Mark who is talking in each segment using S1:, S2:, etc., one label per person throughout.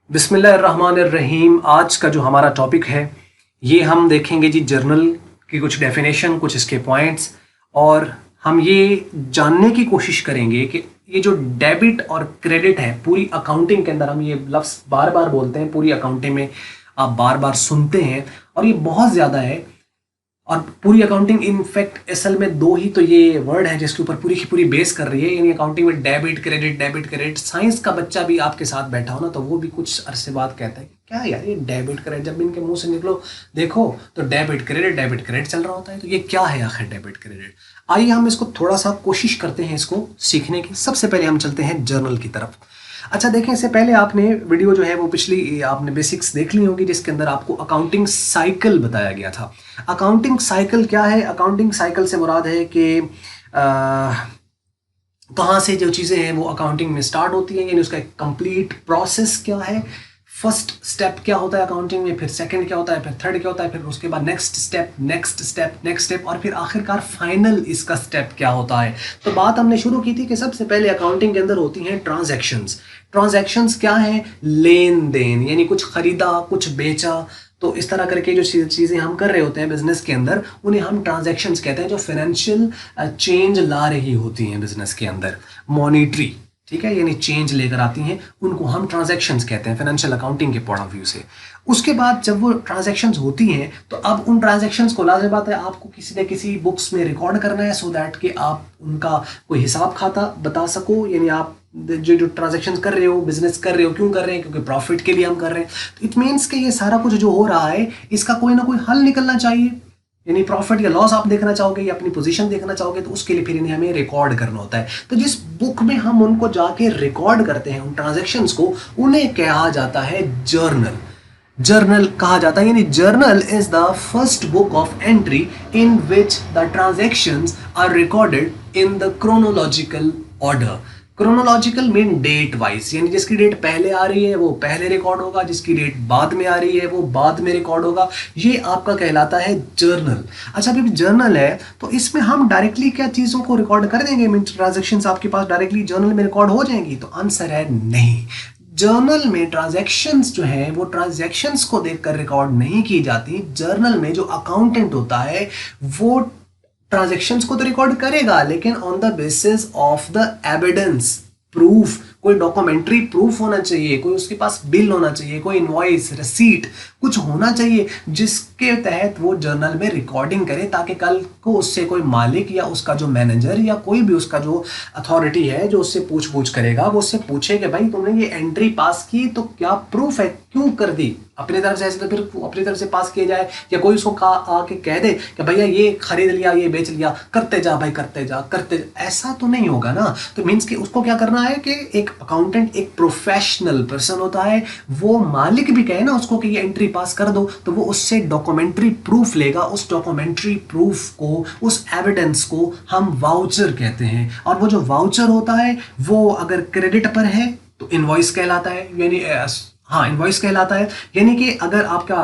S1: बिस्मिल्लाहिर्रहमानिर्रहीम। आज का जो हमारा टॉपिक है ये हम देखेंगे जी जर्नल की कुछ डेफिनेशन, कुछ इसके पॉइंट्स, और हम ये जानने की कोशिश करेंगे कि ये जो डेबिट और क्रेडिट है पूरी अकाउंटिंग के अंदर, हम ये लफ्ज़ बार बार बोलते हैं, पूरी अकाउंटिंग में आप बार बार सुनते हैं और ये बहुत ज़्यादा है। और पूरी अकाउंटिंग इनफैक्ट असल में दो ही तो ये वर्ड है जिसके ऊपर पूरी की पूरी बेस कर रही है, यानी अकाउंटिंग में डेबिट क्रेडिट। साइंस का बच्चा भी आपके साथ बैठा हो ना तो वो भी कुछ अरसे बाद कहता है कि क्या यार ये डेबिट क्रेडिट, जब इनके मुंह से निकलो देखो तो डेबिट क्रेडिट चल रहा होता है। तो ये क्या है आखिर डेबिट क्रेडिट? आइए हम इसको थोड़ा सा कोशिश करते हैं इसको सीखने की। सबसे पहले हम चलते हैं जर्नल की तरफ। अच्छा देखें, इससे पहले आपने वीडियो जो है वो पिछली आपने बेसिक्स देख ली होगी जिसके अंदर आपको अकाउंटिंग साइकिल बताया गया था। अकाउंटिंग साइकिल क्या है? अकाउंटिंग साइकिल से मुराद है कि कहाँ से जो चीज़ें हैं वो अकाउंटिंग में स्टार्ट होती हैं, यानी उसका एक कंप्लीट प्रोसेस क्या है। फर्स्ट स्टेप क्या होता है अकाउंटिंग में, फिर सेकंड क्या होता है, फिर थर्ड क्या होता है, फिर उसके बाद नेक्स्ट स्टेप और फिर आखिरकार फाइनल इसका स्टेप क्या होता है। तो बात हमने शुरू की थी कि सबसे पहले अकाउंटिंग के अंदर होती हैं ट्रांजैक्शंस क्या है? लेन देन, यानी कुछ खरीदा कुछ बेचा। तो इस तरह करके जो चीज़ें हम कर रहे होते हैं बिजनेस के अंदर उन्हें हम ट्रांजैक्शंस कहते हैं, जो फाइनेंशियल चेंज ला रही होती हैं बिजनेस के अंदर, मॉनिटरी, ठीक है, यानी चेंज लेकर आती हैं, उनको हम ट्रांजैक्शंस कहते हैं फाइनेंशियल अकाउंटिंग के पॉइंट ऑफ व्यू से। उसके बाद जब वो ट्रांजैक्शंस होती हैं तो अब उन ट्रांजैक्शंस को लाज़िम बात है आपको किसी न किसी बुक्स में रिकॉर्ड करना है, सो दैट कि आप उनका कोई हिसाब खाता बता सको, यानी आप जो ट्रांजैक्शंस कर रहे हो, बिजनेस कर रहे हो, क्यों कर रहे हैं? क्योंकि प्रॉफिट के लिए हम कर रहे हैं। तो इट मीन्स कि ये सारा कुछ जो हो रहा है इसका कोई ना कोई हल निकलना चाहिए, यानी प्रॉफिट या लॉस आप देखना चाहोगे या अपनी पोजीशन देखना चाहोगे तो उसके लिए फिर इन्हें हमें रिकॉर्ड करना होता है। तो जिस बुक में हम उनको जाके रिकॉर्ड करते हैं उन ट्रांजैक्शंस को, उन्हें कहा जाता है जर्नल कहा जाता है। यानी journal is the first book of entry in which the transactions are recorded in the chronological order. Chronological mean date wise, यानी जिसकी डेट पहले आ रही है वो पहले रिकॉर्ड होगा, जिसकी डेट बाद में आ रही है वो बाद में रिकॉर्ड होगा। ये आपका कहलाता है जर्नल। अच्छा, अभी जर्नल है तो इसमें हम डायरेक्टली क्या चीज़ों को रिकॉर्ड कर देंगे, मीन ट्रांजेक्शन्स आपके पास डायरेक्टली जर्नल में रिकॉर्ड हो जाएंगी? तो आंसर है नहीं। जर्नल में ट्रांजैक्शंस जो है वो ट्रांजैक्शंस को देखकर रिकॉर्ड नहीं की जाती। जर्नल में जो अकाउंटेंट होता है वो ट्रांजैक्शंस को तो रिकॉर्ड करेगा, लेकिन on the basis of the evidence, proof, कोई डॉक्यूमेंट्री प्रूफ होना चाहिए, कोई उसके पास बिल होना चाहिए, कोई इनवॉइस, रिसीट कुछ होना चाहिए जिसके तहत वो जर्नल में रिकॉर्डिंग करे, ताकि कल को उससे कोई मालिक या उसका जो मैनेजर या कोई भी उसका जो अथॉरिटी है जो उससे पूछ करेगा, वो उससे पूछे कि भाई तुमने ये एंट्री पास की तो क्या प्रूफ है, क्यों कर दी? अपनी तरफ से ऐसे तो फिर अपनी तरफ से पास किया जाए, या कोई उसको आके कह दे कि भैया ये खरीद लिया, ये बेच लिया, करते जा भाई करते जा, ऐसा तो नहीं होगा ना। तो मीन्स कि उसको क्या करना है कि एक अकाउंटेंट एक प्रोफेशनल पर्सन होता है, वो मालिक भी कहे ना उसको कि ये एंट्री पास कर दो तो वो उससे डॉक्यूमेंट्री प्रूफ लेगा। उस डॉक्यूमेंट्री प्रूफ को, उस एविडेंस को हम वाउचर कहते हैं। और वो जो वाउचर होता है वो अगर क्रेडिट पर है तो इनवॉइस कहलाता है, यानी हाँ इनवॉइस कहलाता है। यानी कि अगर आपका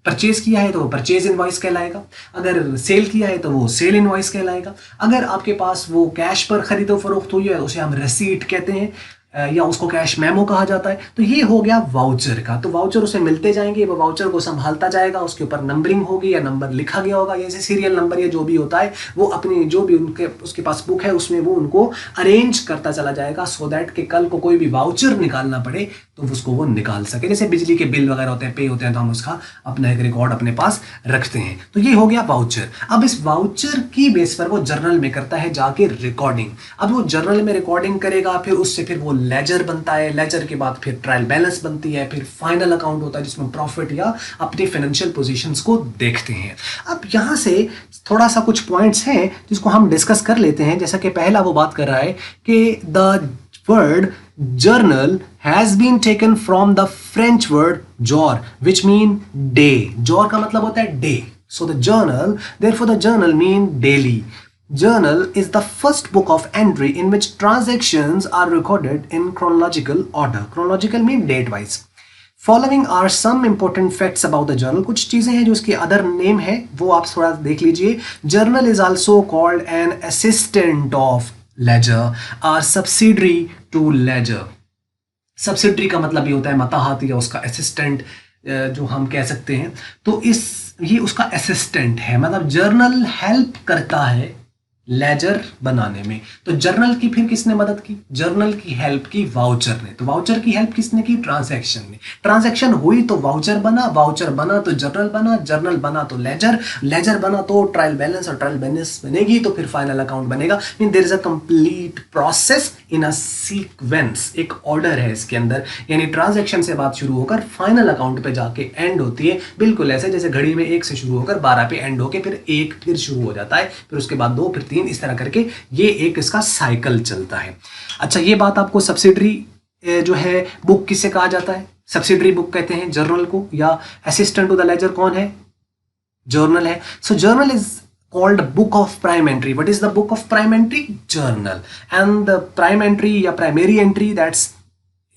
S1: परचेज किया है तो वो परचेज इनवॉइस कहलाएगा, अगर सेल किया है तो वो सेल इनवॉइस कहलाएगा, अगर आपके पास वो कैश पर खरीदो फरोख्त हुई है उसे हम रसीट कहते हैं, या उसको कैश मेमो कहा जाता है। तो ये हो गया वाउचर का। तो वाउचर उसे मिलते जाएंगे, वो वाउचर को संभालता जाएगा, उसके ऊपर नंबरिंग होगी या नंबर लिखा गया होगा, जैसे सीरियल नंबर या जो भी होता है वो अपनी जो भी उसके पास बुक है उसमें वो उनको अरेंज करता चला जाएगा, सो दैट कि कल को कोई भी वाउचर निकालना पड़े तो उसको वो निकाल सके। जैसे बिजली के बिल वगैरह होते हैं, पे होते हैं, तो हम उसका अपना एक रिकॉर्ड अपने पास रखते हैं। तो ये हो गया वाउचर। अब इस वाउचर की बेस पर वो जर्नल में करता है जाके रिकॉर्डिंग। अब वो जर्नल में रिकॉर्डिंग करेगा, फिर उससे फिर वो लेजर बनता है, लेजर के बाद फिर ट्रायल बैलेंस बनती है, फिर फाइनल अकाउंट होता है जिसमें प्रॉफिट या अपनी फाइनेंशियल पोजीशंस को देखते हैं। अब यहां से थोड़ा सा कुछ पॉइंट्स हैं जिसको हम डिस्कस कर लेते हैं। जैसा कि पहला वो बात कर रहा है कि the word journal has been taken from the French word jour, which mean day. jour का मतलब होता है day. So the journal, therefore the journal mean daily. Journal is the first book of entry in which transactions are recorded in chronological order. Chronological mean date wise. Following are some important facts about the journal. कुछ चीजें हैं जो इसके other name है वो आप थोड़ा देख लीजिए। Journal is also called an assistant of ledger or subsidiary to ledger. Subsidiary का मतलब ये होता है मताहत या उसका असिस्टेंट जो हम कह सकते हैं। तो ये उसका असिस्टेंट है, मतलब जर्नल हेल्प करता है लेजर बनाने में। तो जर्नल की फिर किसने मदद की? जर्नल की हेल्प की वाउचर ने। तो वाउचर की हेल्प किसने की? ट्रांजैक्शन ने। ट्रांजैक्शन हुई तो वाउचर बना, वाउचर बना तो जर्नल बना, जर्नल बना तो लेजर, लेजर बना तो ट्रायल बैलेंस, और ट्रायल बैलेंस बनेगी तो फिर फाइनल अकाउंट बनेगा। Mean there is a complete process in a sequence, एक ऑर्डर है इसके अंदर। यानी ट्रांजैक्शन से बात शुरू होकर फाइनल अकाउंट पे जाके एंड होती है, बिल्कुल ऐसे जैसे घड़ी में 1 से शुरू होकर 12 पे एंड होके फिर 1 फिर शुरू हो जाता है, फिर उसके बाद 2 फिर 3, इस तरह करके ये एक इसका साइकिल चलता है। अच्छा, ये बात आपको सब्सिडरी जो है बुक किसे कहा जाता है? सब्सिडरी बुक कहते हैं जर्नल को, या असिस्टेंट टू द लेजर कौन है? जर्नल है। So journal is called book of prime entry. What is the book of prime entry? Journal. And the prime entry या primary entry, that's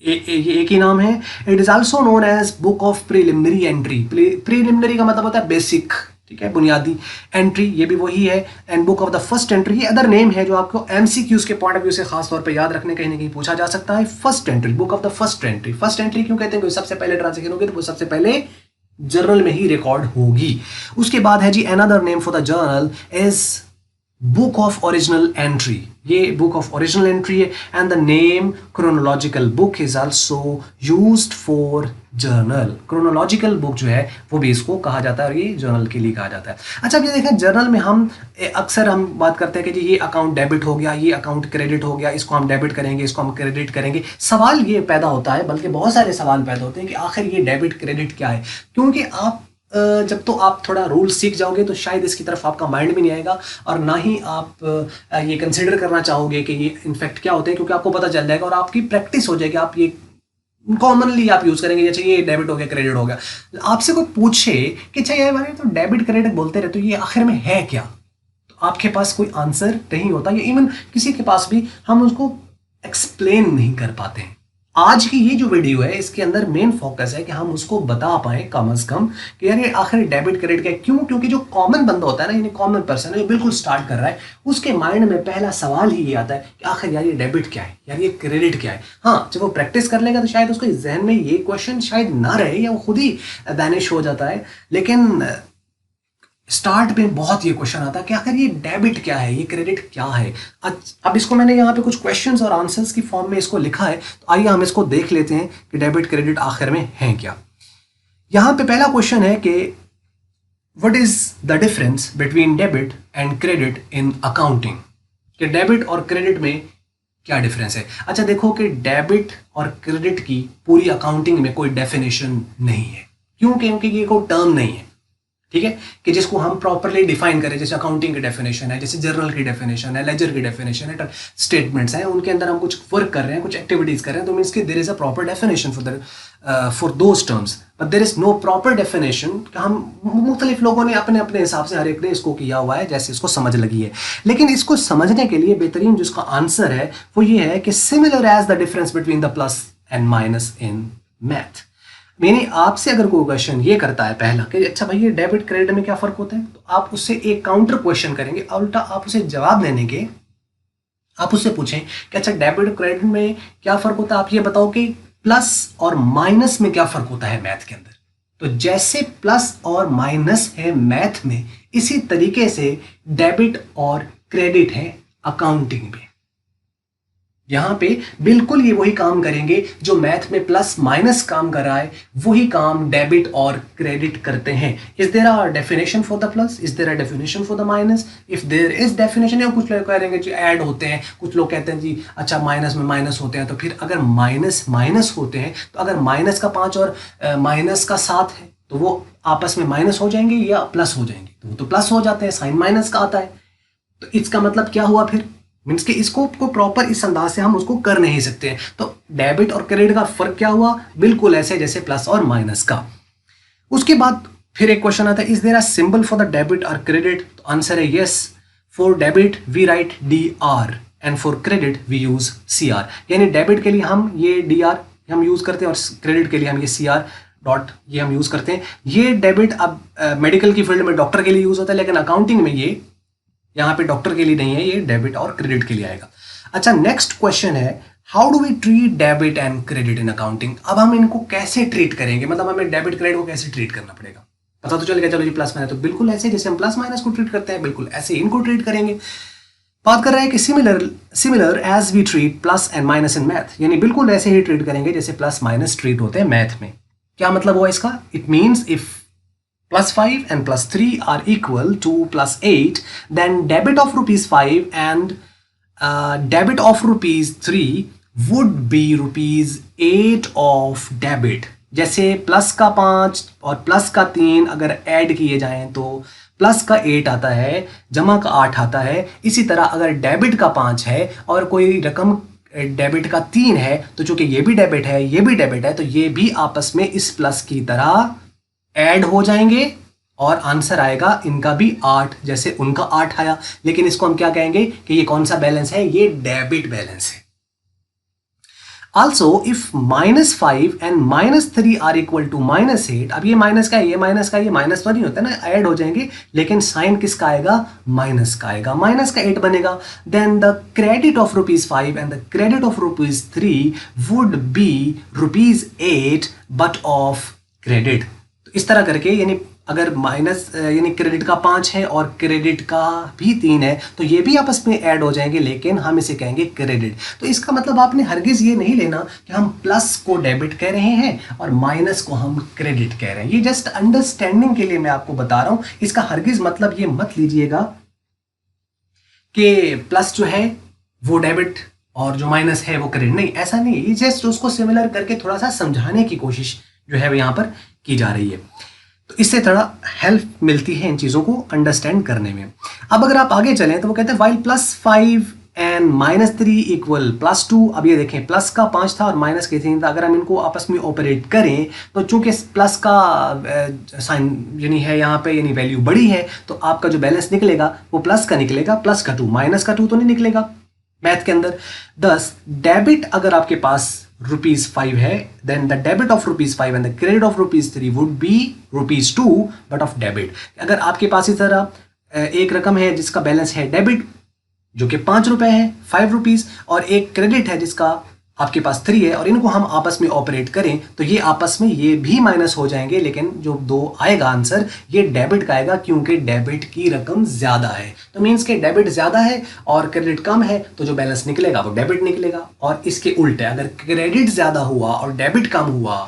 S1: ये एक ही नाम है। It is also known as book of preliminary entry. Preliminary का मतलब होता है बेसिक, ठीक है, बुनियादी। एंट्री ये भी वही है। And book of the first entry ये अदर नेम है जो आपको एमसीक्यूज के पॉइंट ऑफ व्यू से खास तौर पे याद रखने कहीं ना कहीं पूछा जा सकता है। First entry, book of the first entry. First entry क्यों कहते हैं? क्योंकि सबसे पहले ट्रांजैक्शन होगी तो वो सबसे पहले जर्नल में ही रिकॉर्ड होगी। उसके बाद है जी another name for the journal is book of original entry. ये बुक ऑफ ओरिजिनल एंट्री है। And the name chronological book is also used for journal. Chronological book जो है वो भी इसको कहा जाता है और ये जर्नल के लिए कहा जाता है। अच्छा, अब ये देखें जर्नल में हम अक्सर हम बात करते हैं कि जी ये अकाउंट डेबिट हो गया, ये अकाउंट क्रेडिट हो गया, इसको हम डेबिट करेंगे, इसको हम क्रेडिट करेंगे। सवाल ये पैदा होता है, बल्कि बहुत सारे सवाल पैदा होते हैं कि आखिर ये डेबिट क्रेडिट क्या है? क्योंकि आप जब तो आप थोड़ा रूल सीख जाओगे तो शायद इसकी तरफ आपका माइंड भी नहीं आएगा, और ना ही आप ये कंसिडर करना चाहोगे कि ये इनफैक्ट क्या होते हैं, क्योंकि आपको पता चल जाएगा और आपकी प्रैक्टिस हो जाएगी। आप ये कॉमनली आप यूज करेंगे, जैसे ये डेबिट हो गया, क्रेडिट हो गया। आपसे कोई पूछे कि अच्छा ये बारे तो डेबिट क्रेडिट बोलते रहे, तो ये आखिर में है क्या? तो आपके पास कोई आंसर नहीं होता, या इवन किसी के पास भी हम उसको एक्सप्लेन नहीं कर पाते हैं। आज की ये जो वीडियो है इसके अंदर मेन फोकस है कि हम उसको बता पाए कम से कम कि यार ये आखिर डेबिट क्रेडिट क्या है। क्यों? क्योंकि जो कॉमन बंदा होता है ना, यानी कॉमन पर्सन है जो बिल्कुल स्टार्ट कर रहा है, उसके माइंड में पहला सवाल ही ये आता है कि आखिर यार ये डेबिट क्या है, यार ये क्रेडिट क्या है। हाँ, जब वो प्रैक्टिस कर लेगा तो शायद उसके जहन में ये क्वेश्चन शायद ना रहे, या वो खुद ही वैनिश हो जाता है। लेकिन स्टार्ट में बहुत ये क्वेश्चन आता है कि आखिर ये डेबिट क्या है, ये क्रेडिट क्या है। अब इसको मैंने यहाँ पे कुछ क्वेश्चंस और आंसर्स की फॉर्म में इसको लिखा है, तो आइए हम इसको देख लेते हैं कि डेबिट क्रेडिट आखिर में है क्या। यहाँ पे पहला क्वेश्चन है कि what is the difference between debit and credit in accounting. कि डेबिट और क्रेडिट में क्या डिफरेंस है। अच्छा देखो कि डेबिट और क्रेडिट की पूरी अकाउंटिंग में कोई डेफिनेशन नहीं है। क्यों? क्योंकि ये कोई टर्म नहीं है, ठीक है, कि जिसको हम प्रॉपरली डिफाइन करें। जैसे अकाउंटिंग की डेफिनेशन है, जैसे जर्नल की डेफिनेशन है, लेजर की डेफिनेशन है, स्टेटमेंट्स हैं, उनके अंदर हम कुछ वर्क कर रहे हैं, कुछ एक्टिविटीज कर रहे हैं, तो मीन्स कि there is a proper definition for those terms, but there is no proper definition. हम मुख्तलिफ लोगों ने अपने अपने हिसाब से हर एक ने इसको किया हुआ है, जैसे इसको समझ लगी है। लेकिन इसको समझने के लिए बेहतरीन जो इसका आंसर है वो ये है कि similar as the difference between the plus and minus in math. मैंने आपसे अगर कोई क्वेश्चन ये करता है पहला कि अच्छा भाई ये डेबिट क्रेडिट में क्या फर्क होता है, तो आप उससे एक काउंटर क्वेश्चन करेंगे, उल्टा आप उसे जवाब देने के आप उससे पूछें कि अच्छा डेबिट क्रेडिट में क्या फर्क होता है, आप ये बताओ कि प्लस और माइनस में क्या फर्क होता है मैथ के अंदर। तो जैसे प्लस और माइनस है मैथ में, इसी तरीके से डेबिट और क्रेडिट है अकाउंटिंग में। यहां पे बिल्कुल ये वही काम करेंगे जो मैथ में प्लस माइनस काम कर रहा है, वही काम डेबिट और क्रेडिट करते हैं। Is there a definition for the plus, is there a definition for the minus? If there is definition, या कुछ लोग कहेंगे जी ऐड होते हैं, कुछ लोग कहते हैं जी अच्छा माइनस में माइनस होते हैं। तो फिर अगर माइनस माइनस होते हैं, तो अगर माइनस का 5 और माइनस का 7 है, तो वो आपस में माइनस हो जाएंगे या प्लस हो जाएंगे? तो वो तो प्लस हो जाते हैं, साइन माइनस का आता है। तो इसका मतलब क्या हुआ फिर? मीन्स कि इसको को प्रॉपर इस अंदाज से हम उसको कर नहीं सकते हैं। तो डेबिट और क्रेडिट का फर्क क्या हुआ? बिल्कुल ऐसे जैसे प्लस और माइनस का। उसके बाद फिर एक क्वेश्चन आता है, is there a symbol for the debit और क्रेडिट? तो आंसर है yes. For debit we write DR and for credit we use CR। यानी डेबिट के लिए हम ये DR हम यूज करते हैं और क्रेडिट के लिए हम ये CR डॉट ये हम यूज करते हैं। ये डेबिट अब मेडिकल की फील्ड में डॉक्टर के लिए यूज होता है, लेकिन अकाउंटिंग में ये यहाँ पे डॉक्टर के लिए नहीं है, ये डेबिट और क्रेडिट के लिए आएगा। अच्छा नेक्स्ट क्वेश्चन है, how do we treat debit and credit in accounting? अब हम इनको कैसे ट्रीट करेंगे, मतलब हमें डेबिट क्रेडिट को कैसे ट्रीट करना पड़ेगा? पता तो चलेगा, चलो जी प्लस माइनस, तो बिल्कुल ऐसे जैसे हम प्लस माइनस को ट्रीट करते हैं बिल्कुल ऐसे इनको ट्रीट करेंगे। बात कर रहे हैं कि similar as we treat plus and minus in math, यानी बिल्कुल ऐसे ही ट्रीट करेंगे जैसे प्लस माइनस ट्रीट होते हैं मैथ में। क्या मतलब हुआ इसका? It means if +5 and +3 are equal to +8, then debit of ₹5 and debit of ₹3 would be ₹8 of debit। जैसे प्लस का 5 और प्लस का 3 अगर ऐड किए जाएं तो प्लस का 8 आता है, जमा का 8 आता है। इसी तरह अगर डेबिट का 5 है और कोई रकम डेबिट का 3 है, तो चूंकि ये भी डेबिट है ये भी डेबिट है, तो ये भी आपस में इस प्लस की तरह ऐड हो जाएंगे और आंसर आएगा इनका भी 8, जैसे उनका 8 आया। लेकिन इसको हम क्या कहेंगे कि ये कौन सा बैलेंस है? ये डेबिट बैलेंस है। Also if -5 and -3 are equal to -8, अब ये माइनस का है, ये माइनस का, ये माइनस तो नहीं होता ना, ऐड हो जाएंगे, लेकिन साइन किसका आएगा? माइनस का आएगा, माइनस का 8 बनेगा। Then the credit of ₹5 and the credit of ₹3 would be ₹8 but of credit. तो इस तरह करके, यानी अगर माइनस यानी क्रेडिट का 5 है और क्रेडिट का भी 3 है, तो ये भी आपस में ऐड हो जाएंगे, लेकिन हम इसे कहेंगे क्रेडिट। तो इसका मतलब आपने हरगिज ये नहीं लेना कि हम प्लस को डेबिट कह रहे हैं और माइनस को हम क्रेडिट कह रहे हैं। ये जस्ट अंडरस्टैंडिंग के लिए मैं आपको बता रहा हूं। इसका हरगिज मतलब ये मत लीजिएगा कि प्लस जो है वो डेबिट और जो माइनस है वो क्रेडिट, नहीं, ऐसा नहीं। ये जस्ट उसको सिमिलर करके थोड़ा सा समझाने की कोशिश जो है वो यहां पर की जा रही है। तो इससे थोड़ा हेल्प मिलती है इन चीज़ों को अंडरस्टैंड करने में। अब अगर आप आगे चलें तो वो कहते हैं वाइल +5 एंड -3 इक्वल +2। अब ये देखें, प्लस का 5 था और माइनस के 3 था। अगर हम इनको आपस में ऑपरेट करें तो चूंकि प्लस का साइन यानी है यहाँ पे, यानी वैल्यू बड़ी है, तो आपका जो बैलेंस निकलेगा वो प्लस का निकलेगा, प्लस का 2, माइनस का 2 तो नहीं निकलेगा मैथ के अंदर। 10 डेबिट अगर आपके पास ₹5 है, then the debit of ₹5 and the credit of ₹3 would be ₹2 but of debit। अगर आपके पास इस तरह एक रकम है जिसका बैलेंस है डेबिट जो कि ₹5 है, ₹5, और एक क्रेडिट है जिसका आपके पास 3 है, और इनको हम आपस में ऑपरेट करें तो ये आपस में ये भी माइनस हो जाएंगे, लेकिन जो 2 आएगा आंसर ये डेबिट का आएगा, क्योंकि डेबिट की रकम ज्यादा है। तो मीन्स के डेबिट ज्यादा है और क्रेडिट कम है, तो जो बैलेंस निकलेगा वो डेबिट निकलेगा। और इसके उल्टे अगर क्रेडिट ज्यादा हुआ और डेबिट कम हुआ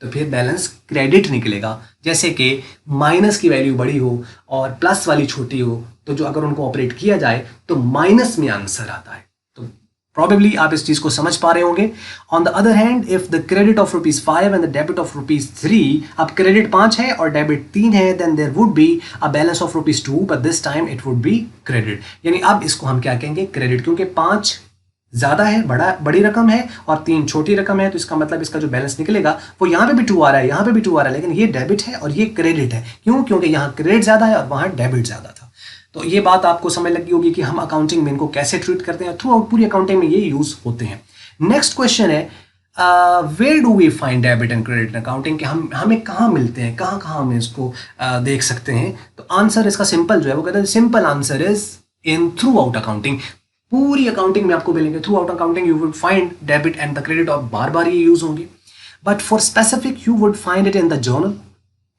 S1: तो फिर बैलेंस क्रेडिट निकलेगा। जैसे कि माइनस की वैल्यू बड़ी हो और प्लस वाली छोटी हो, तो जो अगर उनको ऑपरेट किया जाए तो माइनस में आंसर आता है। तो प्रॉबेबली आप इस चीज को समझ पा रहे होंगे। On the other hand, if the credit of ₹5 and the debit of ₹3, अब क्रेडिट 5 है और डेबिट 3 है, then there would be a balance of ₹2 but this time it would be credit. यानी अब इसको हम क्या कहेंगे? क्रेडिट, क्योंकि 5 ज्यादा है, बड़ी रकम है, और 3 छोटी रकम है, तो इसका मतलब इसका जो बैलेंस निकलेगा वो यहाँ पे भी 2 आ रहा है, यहाँ पे भी 2 आ रहा है, लेकिन ये डेबिट है और ये क्रेडिट है। क्यों? क्योंकि यहाँ क्रेडिट ज्यादा है और वहां डेबिट ज्यादा था। तो ये बात आपको समझ लगी होगी कि हम अकाउंटिंग में इनको कैसे ट्रीट करते हैं। थ्रू आउट पूरी अकाउंटिंग में ये यूज होते हैं। नेक्स्ट क्वेश्चन है, where do we find debit and credit in accounting, कि हमें कहाँ मिलते हैं, कहाँ हम इसको देख सकते हैं? तो आंसर इसका सिंपल जो है वो कहते हैं, simple answer is in throughout accounting. पूरी अकाउंटिंग में आपको मिलेंगे। Throughout accounting you would find debit and the credit, और बार बार ये यूज होंगे। But for specific you would find it in the journal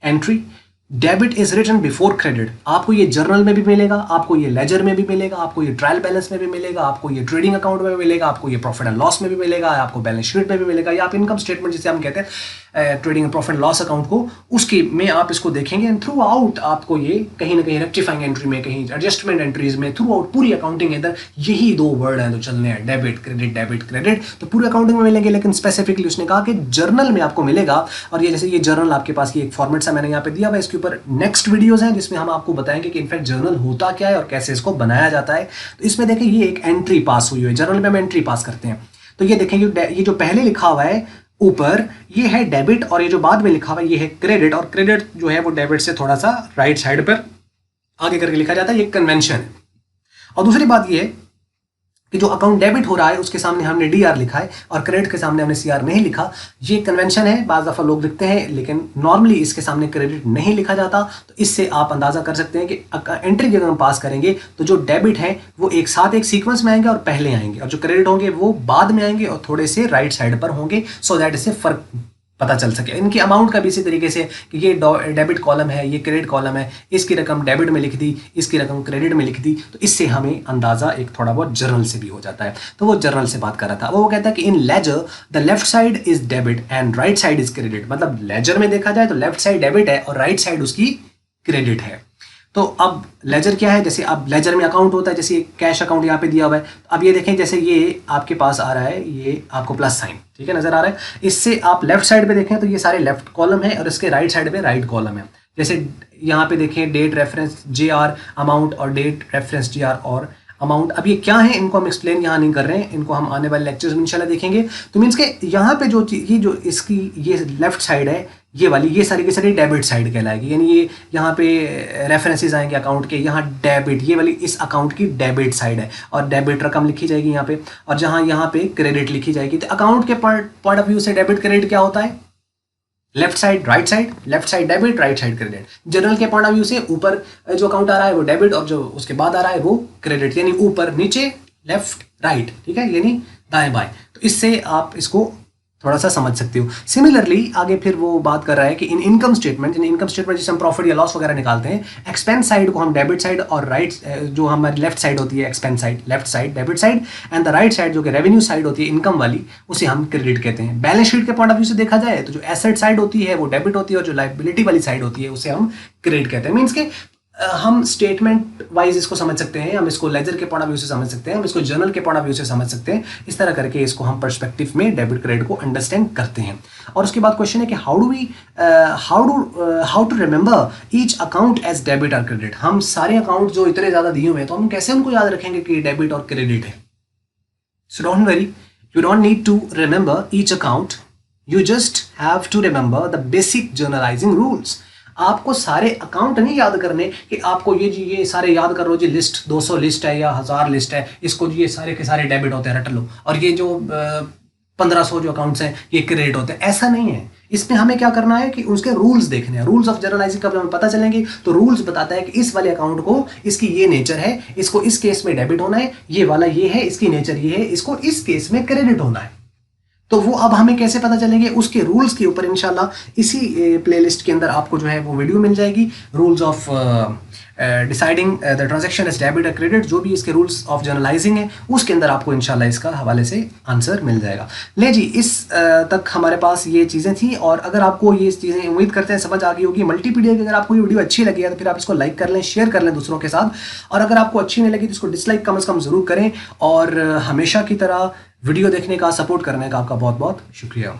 S1: entry. Debit is written before credit. आपको ये जर्नल में भी मिलेगा, आपको ये लेजर में भी मिलेगा, आपको ये ट्रायल बैलेंस में भी मिलेगा, आपको ये ट्रेडिंग अकाउंट में भी मिलेगा, आपको ये प्रॉफिट एंड लॉस में भी मिलेगा, आपको बैलेंस शीट में भी मिलेगा, या आप इनकम स्टेटमेंट जिसे हम कहते हैं trading and profit and loss account को, उसकी में आप इसको देखेंगे। एंड थ्रू आउट आपको ये कहीं ना कहीं रेक्टिफाइंग एंट्री में, कहीं एडजस्टमेंट एंट्रीज में, थ्रू आउट पूरी अकाउंटिंग के अंदर यही 2 वर्ड हैं जो चलने हैं, डेबिट क्रेडिट, डेबिट क्रेडिट। तो पूरी अकाउंटिंग में मिलेंगे, लेकिन स्पेसिफिकली उसने कहा कि जर्नल में आपको मिलेगा। और ये जैसे ये जर्नल आपके पास ये एक फॉर्मेट सा मैंने यहाँ पे दिया हुआ है, इसके ऊपर नेक्स्ट वीडियोस हैं जिसमें हम आपको बताएंगे कि इनफैक्ट जर्नल होता क्या है और कैसे इसको बनाया जाता है। तो इसमें देखें ये एक एंट्री पास हुई है, जर्नल में हम एंट्री पास करते हैं। तो ये देखें ये जो पहले लिखा हुआ है ऊपर, ये है डेबिट, और ये जो बाद में लिखा हुआ है ये है क्रेडिट। और क्रेडिट जो है वो डेबिट से थोड़ा सा राइट साइड पर आगे करके लिखा जाता है, ये कन्वेंशन है। और दूसरी बात ये है कि जो अकाउंट डेबिट हो रहा है उसके सामने हमने DR लिखा है और क्रेडिट के सामने हमने CR नहीं लिखा। ये कन्वेंशन है, बाज़ दफ़ा लोग लिखते हैं, लेकिन नॉर्मली इसके सामने क्रेडिट नहीं लिखा जाता। तो इससे आप अंदाज़ा कर सकते हैं कि एंट्री अगर हम पास करेंगे तो जो डेबिट है वो एक साथ एक सीक्वेंस में आएंगे और पहले आएंगे, और जो क्रेडिट होंगे वो बाद में आएंगे और थोड़े से राइट साइड पर होंगे, सो दैट इससे फ़र्क पता चल सके। इनकी अमाउंट का भी इसी तरीके से कि ये डेबिट कॉलम है, ये क्रेडिट कॉलम है, इसकी रकम डेबिट में लिख दी, इसकी रकम क्रेडिट में लिख दी, तो इससे हमें अंदाज़ा एक थोड़ा बहुत जर्नल से भी हो जाता है। तो वो जर्नल से बात कर रहा था, वो कहता है कि in ledger the left side is debit and right side is credit. मतलब लेजर में देखा जाए तो लेफ्ट साइड डेबिट है और राइट साइड उसकी क्रेडिट है। तो अब लेजर क्या है, जैसे अब लेजर में अकाउंट होता है, जैसे कैश अकाउंट यहाँ पे दिया हुआ है, तो अब ये देखें जैसे ये आपके पास आ रहा है, ये आपको प्लस साइन, ठीक है, नजर आ रहा है। इससे आप लेफ्ट साइड पे देखें तो ये सारे लेफ्ट कॉलम है और इसके राइट साइड पे राइट कॉलम है। जैसे यहाँ पे देखें डेट रेफरेंस JR अमाउंट और डेट रेफरेंस JR और अमाउंट। अब ये क्या है इनको हम एक्सप्लेन यहाँ नहीं कर रहे हैं, इनको हम आने वाले लेक्चर्स में इंशाल्लाह देखेंगे। तो मीन्स के यहाँ पे जो ये जो इसकी ये लेफ्ट साइड है, ये वाली, ये सारी की सारी डेबिट साइड कहलाएगी, यानी ये यहाँ पे रेफरेंसेस आएंगे अकाउंट के, यहाँ डेबिट, ये वाली इस अकाउंट की डेबिट साइड है और डेबिट रकम लिखी जाएगी यहाँ पे, और जहाँ यहाँ पे क्रेडिट लिखी जाएगी। तो अकाउंट के पॉइंट ऑफ व्यू से डेबिट क्रेडिट क्या होता है, left side right side, left side debit right side credit. General के पॉइंट ऑफ व्यू से ऊपर जो अकाउंट आ रहा है वो डेबिट और जो उसके बाद आ रहा है वो क्रेडिट, यानी ऊपर नीचे लेफ्ट राइट, ठीक है, यानी दाएं बाएं। तो इससे आप इसको थोड़ा सा समझ सकते हो। सिमिलरली आगे फिर वो बात कर रहा है कि इन इनकम स्टेटमेंट जिसे हम प्रॉफिट या लॉस वगैरह निकालते हैं, एक्सपेंस साइड को हम डेबिट साइड और राइट जो हमारी लेफ्ट साइड होती है expense side, left side debit side, and the right side जो कि रेवेन्यू साइड होती है इनकम वाली, उसे हम क्रेडिट कहते हैं। बैलेंस शीट के पॉइंट ऑफ व्यू से देखा जाए तो जो एसेट साइड होती है वो डेबिट होती है और जो लायबिलिटी वाली साइड होती है उसे हम क्रेडिट कहते हैं। मीन्स के हम स्टेटमेंट वाइज इसको समझ सकते हैं, हम इसको लेजर के पॉइंट ऑफ व्यू से समझ सकते हैं, हम इसको जर्नल के पॉइंट ऑफ व्यू से समझ सकते हैं। इस तरह करके इसको हम पर्सपेक्टिव में डेबिट क्रेडिट को अंडरस्टैंड करते हैं। और उसके बाद क्वेश्चन है कि how to remember each account as debit और क्रेडिट। हम सारे अकाउंट जो इतने ज्यादा दिए हुए हैं तो हम कैसे उनको याद रखेंगे कि डेबिट और क्रेडिट है। So don't worry, you don't need to remember each account, you just have to remember the basic journalising rules. आपको सारे अकाउंट नहीं याद करने कि आपको ये सारे याद कर लो जी, लिस्ट 200 लिस्ट है या 1000 लिस्ट है, इसको ये सारे के सारे डेबिट होते हैं रट लो, और ये जो 1500 जो अकाउंट्स हैं ये क्रेडिट होते हैं। ऐसा नहीं है। इसमें हमें क्या करना है कि उसके रूल्स देखने हैं। रूल्स ऑफ जर्नलाइजिंग कब हमें पता चलेंगे तो रूल्स बताता है कि इस वाले अकाउंट को इसकी ये नेचर है, इसको इस केस में डेबिट होना है, ये वाला ये है, इसकी नेचर ये है, इसको इस केस में क्रेडिट होना है। तो वो अब हमें कैसे पता चलेंगे, उसके रूल्स के ऊपर इंशाल्लाह इसी प्लेलिस्ट के अंदर आपको जो है वो वीडियो मिल जाएगी। Rules of deciding the transaction as debit और क्रेडिट, जो भी इसके रूल्स ऑफ जर्नलाइजिंग है उसके अंदर आपको इंशाल्लाह इसका हवाले से आंसर मिल जाएगा। ले जी, इस तक हमारे पास ये चीज़ें थी, और अगर आपको ये चीज़ें उम्मीद करते हैं समझ आ गई होगी। मल्टीपीडिया की अगर आपको ये वीडियो अच्छी लगी है तो फिर आप इसको लाइक कर लें, शेयर कर लें दूसरों के साथ, और अगर आपको अच्छी नहीं लगी तो इसको डिसलाइक कम से कम ज़रूर करें। और हमेशा की तरह वीडियो देखने का, सपोर्ट करने का आपका बहुत बहुत शुक्रिया।